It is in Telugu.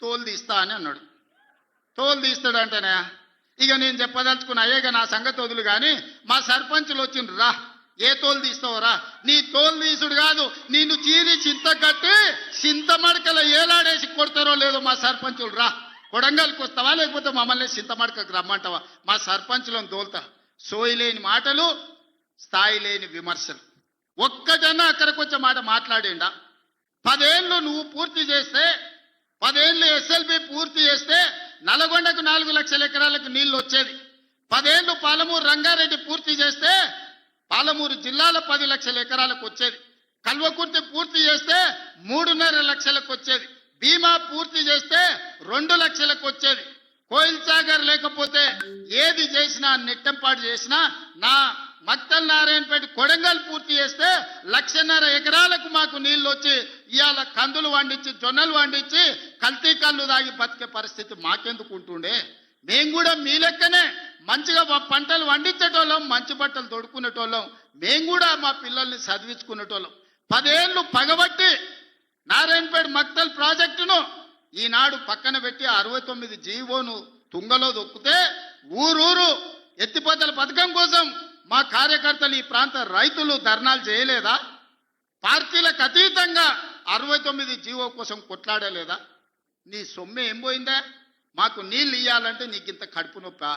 తోలు తీస్తా అని అన్నాడు. తోలు తీస్తాడంటేనే ఇక నేను చెప్పదలుచుకున్నా, అయ్యేగా నా సంగతి వదులు కానీ మా సర్పంచులు వచ్చిండ్రు, రా ఏ తోలు తీస్తావురా, నీ తోలు తీసుడు కాదు నిన్ను చీరి చింత కట్టి చింతమడకల ఏలాడేసి కొడతారో లేదో మా సర్పంచులు, రా కొడంగల్కి వస్తావా లేకపోతే మమ్మల్ని చింతమడకకు రమ్మంటావా, మా సర్పంచులను తోలుతా. సోయి లేని మాటలు, స్థాయి లేని విమర్శలు. ఒక్కటన్నా అక్కడికి వచ్చే మాట మాట్లాడిండా? 10 ఏళ్ళు నువ్వు పూర్తి చేస్తే, 10 ఏళ్ళు ఎస్ఎల్బి పూర్తి చేస్తే నల్గొండకు 4 లక్షల ఎకరాలకు నీళ్లు వచ్చేది. 10 ఏళ్ళు పాలమూరు రంగారెడ్డి పూర్తి చేస్తే పాలమూరు జిల్లాలో 10 లక్షల ఎకరాలకు వచ్చేది. కల్వకుర్తి పూర్తి చేస్తే 3.5 లక్షలకు వచ్చేది. భీమా పూర్తి చేస్తే 2 లక్షలకు వచ్చేది. కోయిల్ సాగర్ లేకపోతే ఏది చేసినా, నెట్టంపాటు చేసినా, నా మక్తల్ నారాయణపేట కొడంగల్ పూర్తి చేస్తే 1.5 ఎకరాలకు మాకు నీళ్లు వచ్చి ఇవాళ కందులు వండించి, జొన్నలు వండించి, కల్తీ కళ్ళు తాగి బతికే పరిస్థితి మాకెందుకు ఉంటుండే? మేము కూడా మీ లెక్కనే మంచిగా పంటలు వండించేటోళ్ళం, మంచి బట్టలు తొడుక్కునేటోళ్ళం, మేము కూడా మా పిల్లల్ని చదివించుకునేటోళ్ళం. 10 ఏళ్ళు పగబట్టి నారాయణపేట మక్తల్ ప్రాజెక్టును ఈనాడు పక్కన పెట్టి 69 జీవోను తుంగలో దొక్కితే ఊరూరు ఎత్తిపోతల పథకం కోసం మా కార్యకర్తలు, ఈ ప్రాంత రైతులు ధర్నాలు చేయలేదా? పార్టీలకు అతీతంగా 69 జీవో కోసం కొట్లాడలేదా? నీ సొమ్మె ఏం పోయిందా? మాకు నీళ్ళు ఇయ్యాలంటే నీకు ఇంత కడుపు నొప్పా?